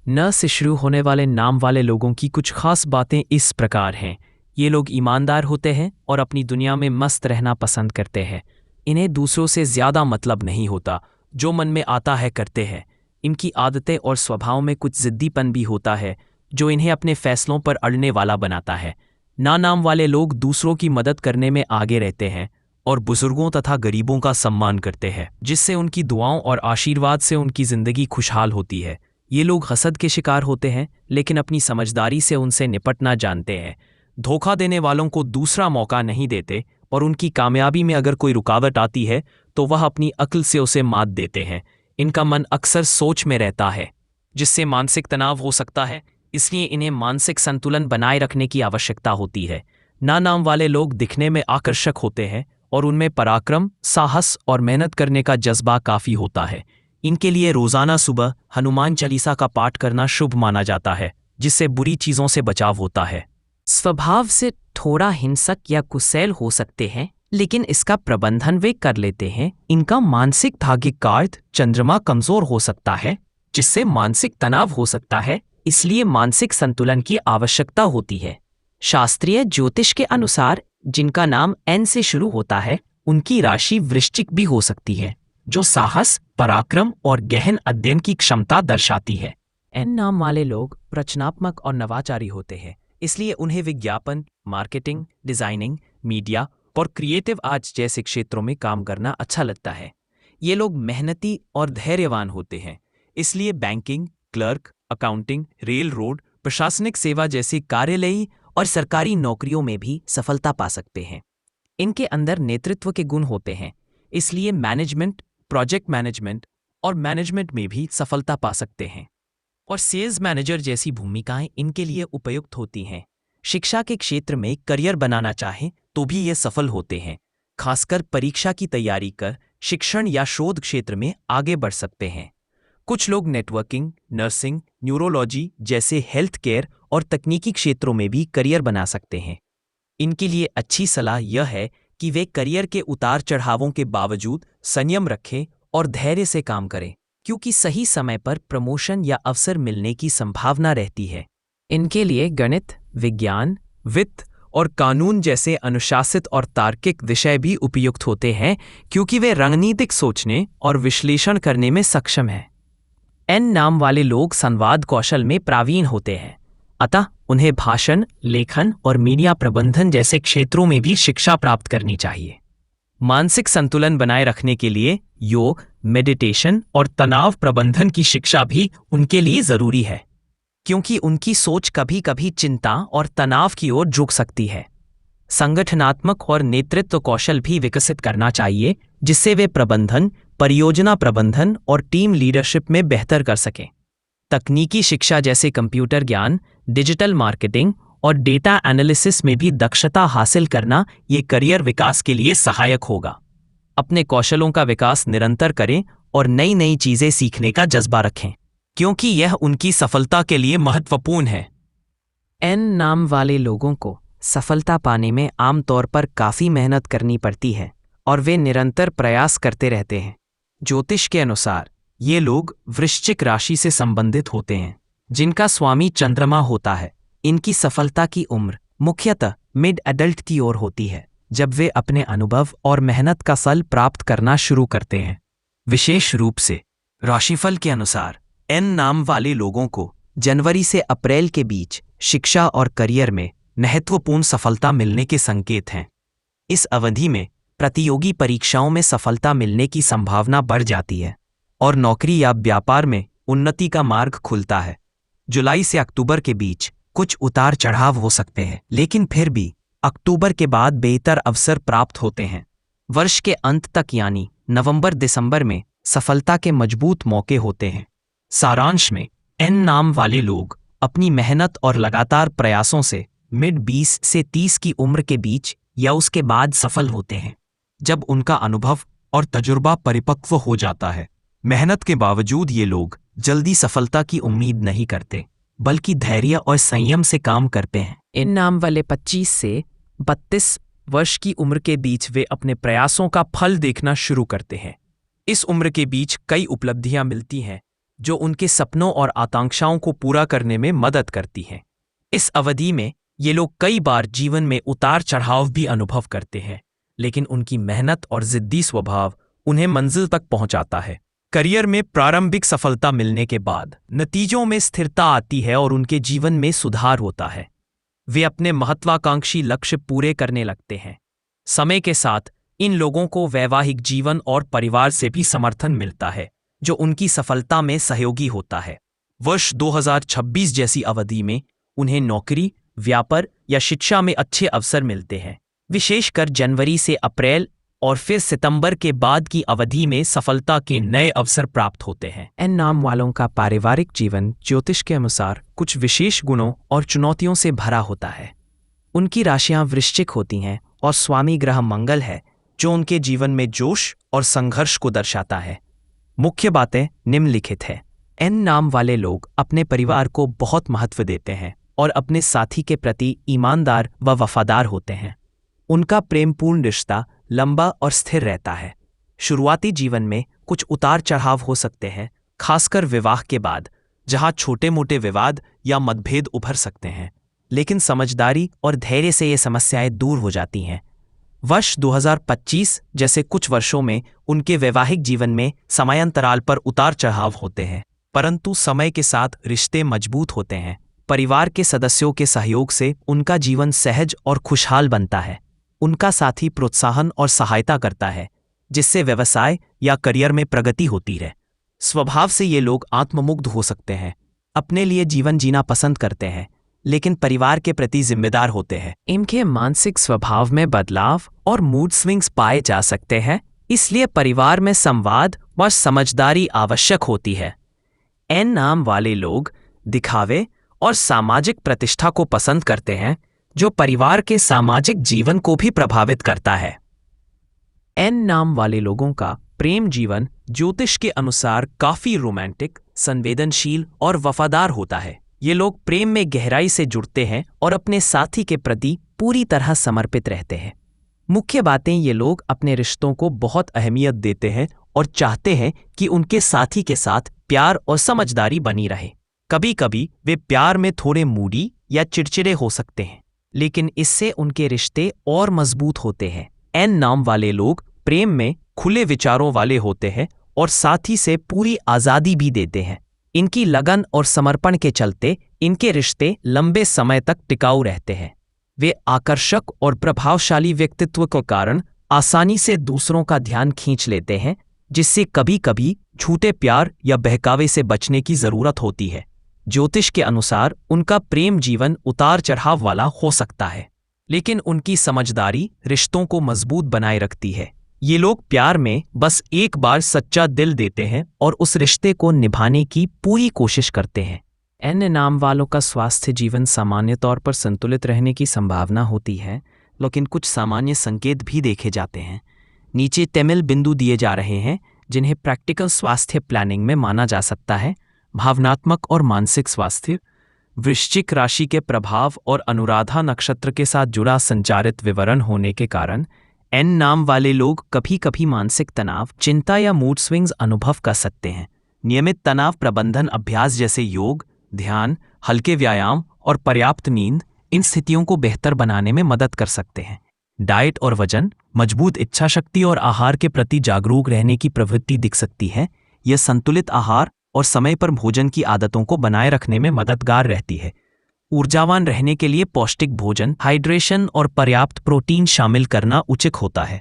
न से शुरू होने वाले नाम वाले लोगों की कुछ खास बातें इस प्रकार हैं। ये लोग ईमानदार होते हैं और अपनी दुनिया में मस्त रहना पसंद करते हैं। इन्हें दूसरों से ज़्यादा मतलब नहीं होता, जो मन में आता है करते हैं। इनकी आदतें और स्वभाव में कुछ ज़िद्दीपन भी होता है, जो इन्हें अपने फैसलों पर अड़ने वाला बनाता है। नाम वाले लोग दूसरों की मदद करने में आगे रहते हैं और बुजुर्गों तथा गरीबों का सम्मान करते हैं, जिससे उनकी दुआओं और आशीर्वाद से उनकी ज़िंदगी खुशहाल होती है। ये लोग हसद के शिकार होते हैं, लेकिन अपनी समझदारी से उनसे निपटना जानते हैं। धोखा देने वालों को दूसरा मौका नहीं देते और उनकी कामयाबी में अगर कोई रुकावट आती है तो वह अपनी अक्ल से उसे मात देते हैं। इनका मन अक्सर सोच में रहता है, जिससे मानसिक तनाव हो सकता है, इसलिए इन्हें मानसिक संतुलन बनाए रखने की आवश्यकता होती है। नाम वाले लोग दिखने में आकर्षक होते हैं और उनमें पराक्रम, साहस और मेहनत करने का जज्बा काफ़ी होता है। इनके लिए रोज़ाना सुबह हनुमान चालीसा का पाठ करना शुभ माना जाता है, जिससे बुरी चीज़ों से बचाव होता है। स्वभाव से थोड़ा हिंसक या गुस्सैल हो सकते हैं, लेकिन इसका प्रबंधन वे कर लेते हैं। इनका मानसिक भाग्यिक कार्ड चंद्रमा कमजोर हो सकता है, जिससे मानसिक तनाव हो सकता है, इसलिए मानसिक संतुलन की आवश्यकता होती है। शास्त्रीय ज्योतिष के अनुसार जिनका नाम एन से शुरू होता है, उनकी राशि वृश्चिक भी हो सकती है, जो साहस, पराक्रम और गहन अध्ययन की क्षमता दर्शाती है। एन नाम वाले लोग रचनात्मक और नवाचारी होते हैं, इसलिए उन्हें विज्ञापन, मार्केटिंग, डिजाइनिंग, मीडिया और क्रिएटिव आर्ट्स जैसे क्षेत्रों में काम करना अच्छा लगता है। ये लोग मेहनती और धैर्यवान होते हैं, इसलिए banking, clerk, accounting, rail road, प्रशासनिक सेवा जैसी कार्यालयी और सरकारी नौकरियों में भी सफलता पा सकते हैं। इनके अंदर नेतृत्व के गुण होते हैं, इसलिए मैनेजमेंट, प्रोजेक्ट मैनेजमेंट और मैनेजमेंट में भी सफलता पा सकते हैं, और सेल्स मैनेजर जैसी भूमिकाएं इनके लिए उपयुक्त होती हैं। शिक्षा के क्षेत्र में करियर बनाना चाहें तो भी ये सफल होते हैं। खासकर परीक्षा की तैयारी कर शिक्षण या शोध क्षेत्र में आगे बढ़ सकते हैं। कुछ लोग नेटवर्किंग, नर्सिंग, न्यूरोलॉजी जैसे हेल्थ केयर और तकनीकी क्षेत्रों में भी करियर बना सकते हैं। इनके लिए अच्छी सलाह यह है कि वे करियर के उतार चढ़ावों के बावजूद संयम रखें और धैर्य से काम करें, क्योंकि सही समय पर प्रमोशन या अवसर मिलने की संभावना रहती है। इनके लिए गणित, विज्ञान, वित्त और कानून जैसे अनुशासित और तार्किक विषय भी उपयुक्त होते हैं, क्योंकि वे रणनीतिक सोचने और विश्लेषण करने में सक्षम हैं। एन नाम वाले लोग संवाद कौशल में प्रावीण होते हैं, अतः उन्हें भाषण, लेखन और मीडिया प्रबंधन जैसे क्षेत्रों में भी शिक्षा प्राप्त करनी चाहिए। मानसिक संतुलन बनाए रखने के लिए योग, मेडिटेशन और तनाव प्रबंधन की शिक्षा भी उनके लिए जरूरी है, क्योंकि उनकी सोच कभी कभी चिंता और तनाव की ओर झुक सकती है। संगठनात्मक और नेतृत्व कौशल भी विकसित करना चाहिए, जिससे वे प्रबंधन, परियोजना प्रबंधन और टीम लीडरशिप में बेहतर कर सकें। तकनीकी शिक्षा जैसे कंप्यूटर ज्ञान, डिजिटल मार्केटिंग और डेटा एनालिसिस में भी दक्षता हासिल करना ये करियर विकास के लिए सहायक होगा। अपने कौशलों का विकास निरंतर करें और नई नई चीजें सीखने का जज्बा रखें, क्योंकि यह उनकी सफलता के लिए महत्वपूर्ण है। एन नाम वाले लोगों को सफलता पाने में आमतौर पर काफ़ी मेहनत करनी पड़ती है और वे निरंतर प्रयास करते रहते हैं। ज्योतिष के अनुसार ये लोग वृश्चिक राशि से संबंधित होते हैं, जिनका स्वामी चंद्रमा होता है। इनकी सफलता की उम्र मुख्यतः मिड एडल्ट की ओर होती है, जब वे अपने अनुभव और मेहनत का फल प्राप्त करना शुरू करते हैं। विशेष रूप से राशिफल के अनुसार एन नाम वाले लोगों को जनवरी से अप्रैल के बीच शिक्षा और करियर में महत्वपूर्ण सफलता मिलने के संकेत हैं। इस अवधि में प्रतियोगी परीक्षाओं में सफलता मिलने की संभावना बढ़ जाती है और नौकरी या व्यापार में उन्नति का मार्ग खुलता है। जुलाई से अक्टूबर के बीच कुछ उतार चढ़ाव हो सकते हैं, लेकिन फिर भी अक्टूबर के बाद बेहतर अवसर प्राप्त होते हैं। वर्ष के अंत तक यानी नवंबर-दिसंबर में सफलता के मजबूत मौके होते हैं। सारांश में एन नाम वाले लोग अपनी मेहनत और लगातार प्रयासों से मिड 20 से 30 की उम्र के बीच या उसके बाद सफल होते हैं, जब उनका अनुभव और तजुर्बा परिपक्व हो जाता है। मेहनत के बावजूद ये लोग जल्दी सफलता की उम्मीद नहीं करते, बल्कि धैर्य और संयम से काम करते हैं। इन नाम वाले 25 से 32 वर्ष की उम्र के बीच वे अपने प्रयासों का फल देखना शुरू करते हैं। इस उम्र के बीच कई उपलब्धियां मिलती हैं, जो उनके सपनों और आकांक्षाओं को पूरा करने में मदद करती हैं। इस अवधि में ये लोग कई बार जीवन में उतार चढ़ाव भी अनुभव करते हैं, लेकिन उनकी मेहनत और जिद्दी स्वभाव उन्हें मंजिल तक पहुंचाता है। करियर में प्रारंभिक सफलता मिलने के बाद नतीजों में स्थिरता आती है और उनके जीवन में सुधार होता है। वे अपने महत्वाकांक्षी लक्ष्य पूरे करने लगते हैं। समय के साथ इन लोगों को वैवाहिक जीवन और परिवार से भी समर्थन मिलता है, जो उनकी सफलता में सहयोगी होता है। वर्ष 2026 जैसी अवधि में उन्हें नौकरी, व्यापार या शिक्षा में अच्छे अवसर मिलते हैं। विशेषकर जनवरी से अप्रैल और फिर सितंबर के बाद की अवधि में सफलता के नए अवसर प्राप्त होते हैं। एन नाम वालों का पारिवारिक जीवन ज्योतिष के अनुसार कुछ विशेष गुणों और चुनौतियों से भरा होता है। उनकी राशियां वृश्चिक होती हैं और स्वामी ग्रह मंगल है, जो उनके जीवन में जोश और संघर्ष को दर्शाता है। मुख्य बातें निम्नलिखित है। एन नाम वाले लोग अपने परिवार को बहुत महत्व देते हैं और अपने साथी के प्रति ईमानदार व वफादार होते हैं। उनका प्रेमपूर्ण रिश्ता लंबा और स्थिर रहता है। शुरुआती जीवन में कुछ उतार चढ़ाव हो सकते हैं, खासकर विवाह के बाद, जहां छोटे मोटे विवाद या मतभेद उभर सकते हैं, लेकिन समझदारी और धैर्य से ये समस्याएं दूर हो जाती हैं। वर्ष 2025 जैसे कुछ वर्षों में उनके वैवाहिक जीवन में समयांतराल पर उतार चढ़ाव होते हैं, परंतु समय के साथ रिश्ते मजबूत होते हैं। परिवार के सदस्यों के सहयोग से उनका जीवन सहज और खुशहाल बनता है। उनका साथी प्रोत्साहन और सहायता करता है, जिससे व्यवसाय या करियर में प्रगति होती है। स्वभाव से ये लोग आत्ममुग्ध हो सकते हैं, अपने लिए जीवन जीना पसंद करते हैं, लेकिन परिवार के प्रति जिम्मेदार होते हैं। इनके मानसिक स्वभाव में बदलाव और मूड स्विंग्स पाए जा सकते हैं, इसलिए परिवार में संवाद व समझदारी आवश्यक होती है। एन नाम वाले लोग दिखावे और सामाजिक प्रतिष्ठा को पसंद करते हैं, जो परिवार के सामाजिक जीवन को भी प्रभावित करता है। एन नाम वाले लोगों का प्रेम जीवन ज्योतिष के अनुसार काफी रोमांटिक, संवेदनशील और वफादार होता है। ये लोग प्रेम में गहराई से जुड़ते हैं और अपने साथी के प्रति पूरी तरह समर्पित रहते हैं। मुख्य बातें, ये लोग अपने रिश्तों को बहुत अहमियत देते हैं और चाहते हैं कि उनके साथी के साथ प्यार और समझदारी बनी रहे। कभी कभी वे प्यार में थोड़े मूडी या चिड़चिड़े हो सकते हैं, लेकिन इससे उनके रिश्ते और मजबूत होते हैं। एन नाम वाले लोग प्रेम में खुले विचारों वाले होते हैं और साथी से पूरी आज़ादी भी देते हैं। इनकी लगन और समर्पण के चलते इनके रिश्ते लंबे समय तक टिकाऊ रहते हैं। वे आकर्षक और प्रभावशाली व्यक्तित्व के कारण आसानी से दूसरों का ध्यान खींच लेते हैं, जिससे कभी कभी झूठे प्यार या बहकावे से बचने की जरूरत होती है। ज्योतिष के अनुसार उनका प्रेम जीवन उतार चढ़ाव वाला हो सकता है, लेकिन उनकी समझदारी रिश्तों को मजबूत बनाए रखती है। ये लोग प्यार में बस एक बार सच्चा दिल देते हैं और उस रिश्ते को निभाने की पूरी कोशिश करते हैं। एन नाम वालों का स्वास्थ्य जीवन सामान्य तौर पर संतुलित रहने की संभावना होती है, लेकिन कुछ सामान्य संकेत भी देखे जाते हैं। नीचे तमिल बिंदु दिए जा रहे हैं, जिन्हें प्रैक्टिकल स्वास्थ्य प्लानिंग में माना जा सकता है। भावनात्मक और मानसिक स्वास्थ्य, वृश्चिक राशि के प्रभाव और अनुराधा नक्षत्र के साथ जुड़ा संचारित विवरण होने के कारण एन नाम वाले लोग कभी कभी मानसिक तनाव, चिंता या मूड स्विंग्स अनुभव कर सकते हैं। नियमित तनाव प्रबंधन अभ्यास जैसे योग, ध्यान, हल्के व्यायाम और पर्याप्त नींद इन स्थितियों को बेहतर बनाने में मदद कर सकते हैं। डाइट और वजन, मजबूत इच्छा शक्ति और आहार के प्रति जागरूक रहने की प्रवृत्ति दिख सकती है। यह संतुलित आहार और समय पर भोजन की आदतों को बनाए रखने में मददगार रहती है। ऊर्जावान रहने के लिए पौष्टिक भोजन, हाइड्रेशन और पर्याप्त प्रोटीन शामिल करना उचित होता है।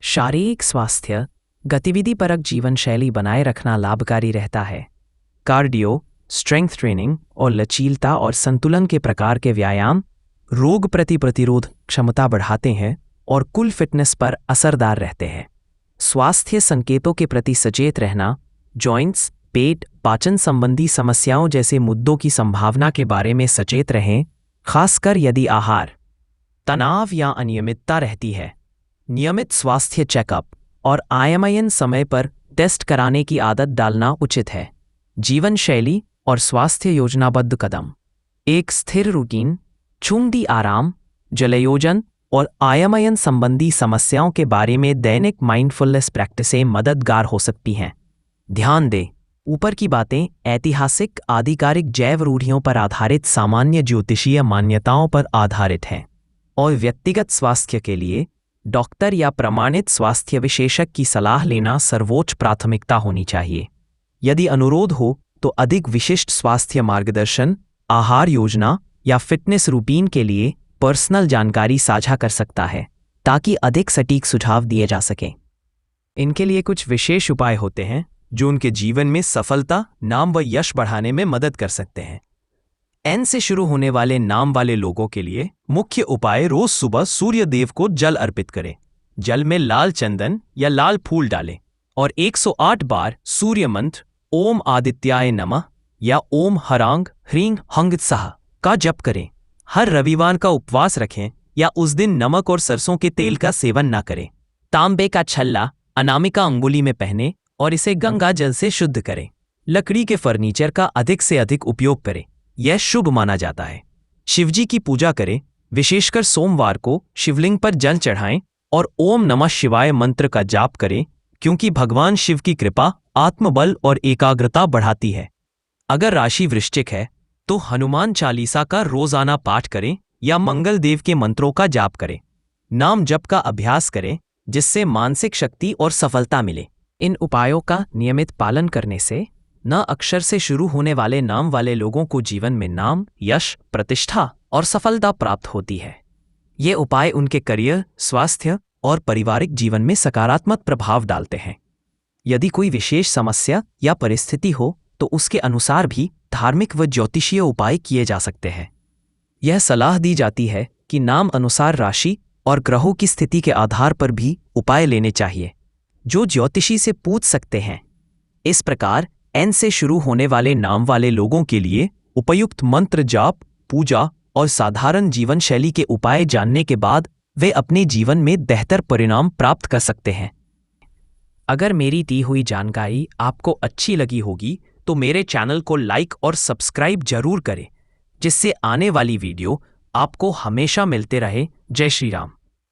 शारीरिक स्वास्थ्य, गतिविधिपरक जीवन शैली बनाए रखना लाभकारी रहता है। कार्डियो, स्ट्रेंथ ट्रेनिंग और लचीलता और संतुलन के प्रकार के व्यायाम रोग प्रतिरोध क्षमता बढ़ाते हैं और कुल फिटनेस पर असरदार रहते हैं। स्वास्थ्य संकेतों के प्रति सचेत रहना, जॉइंट्स, पेट, पाचन संबंधी समस्याओं जैसे मुद्दों की संभावना के बारे में सचेत रहें, खासकर यदि आहार, तनाव या अनियमितता रहती है। नियमित स्वास्थ्य चेकअप और आयमयन समय पर टेस्ट कराने की आदत डालना उचित है। जीवन शैली और स्वास्थ्य योजनाबद्ध कदम, एक स्थिर रूटीन, छूंदी आराम, जलयोजन और आयमयन संबंधी समस्याओं के बारे में दैनिक माइंडफुलनेस प्रैक्टिसें मददगार हो सकती हैं। ध्यान दें, ऊपर की बातें ऐतिहासिक आधिकारिक जैव रूढ़ियों पर आधारित सामान्य ज्योतिषीय मान्यताओं पर आधारित हैं और व्यक्तिगत स्वास्थ्य के लिए डॉक्टर या प्रमाणित स्वास्थ्य विशेषज्ञ की सलाह लेना सर्वोच्च प्राथमिकता होनी चाहिए। यदि अनुरोध हो तो अधिक विशिष्ट स्वास्थ्य मार्गदर्शन, आहार योजना या फिटनेस रूटीन के लिए पर्सनल जानकारी साझा कर सकता है ताकि अधिक सटीक सुझाव दिए जा सकें। इनके लिए कुछ विशेष उपाय होते हैं जो उनके जीवन में सफलता, नाम व यश बढ़ाने में मदद कर सकते हैं। एन से शुरू होने वाले नाम वाले लोगों के लिए मुख्य उपाय: रोज सुबह सूर्य देव को जल अर्पित करें, जल में लाल चंदन या लाल फूल डालें और 108 बार सूर्य मंत्र ओम आदित्याय नमः या ओम हरांग ह्रीं हंग सह का जप करें। हर रविवार का उपवास रखें या उस दिन नमक और सरसों के तेल का सेवन न करें। तांबे का छल्ला अनामिका अंगुली में पहने और इसे गंगा जल से शुद्ध करें। लकड़ी के फर्नीचर का अधिक से अधिक उपयोग करें, यह शुभ माना जाता है। शिवजी की पूजा करें, विशेषकर सोमवार को शिवलिंग पर जल चढ़ाएं और ओम नमः शिवाय मंत्र का जाप करें क्योंकि भगवान शिव की कृपा आत्मबल और एकाग्रता बढ़ाती है। अगर राशि वृश्चिक है तो हनुमान चालीसा का रोजाना पाठ करें या मंगल देव के मंत्रों का जाप करें। नाम जप का अभ्यास करें जिससे मानसिक शक्ति और सफलता मिले। इन उपायों का नियमित पालन करने से न अक्षर से शुरू होने वाले नाम वाले लोगों को जीवन में नाम, यश, प्रतिष्ठा और सफलता प्राप्त होती है। ये उपाय उनके करियर, स्वास्थ्य और पारिवारिक जीवन में सकारात्मक प्रभाव डालते हैं। यदि कोई विशेष समस्या या परिस्थिति हो तो उसके अनुसार भी धार्मिक व ज्योतिषीय उपाय किए जा सकते हैं। यह सलाह दी जाती है कि नाम अनुसार राशि और ग्रहों की स्थिति के आधार पर भी उपाय लेने चाहिए जो ज्योतिषी से पूछ सकते हैं। इस प्रकार एन से शुरू होने वाले नाम वाले लोगों के लिए उपयुक्त मंत्र जाप, पूजा और साधारण जीवन शैली के उपाय जानने के बाद वे अपने जीवन में बेहतर परिणाम प्राप्त कर सकते हैं। अगर मेरी दी हुई जानकारी आपको अच्छी लगी होगी तो मेरे चैनल को लाइक और सब्सक्राइब जरूर करें जिससे आने वाली वीडियो आपको हमेशा मिलते रहे। जय श्री राम।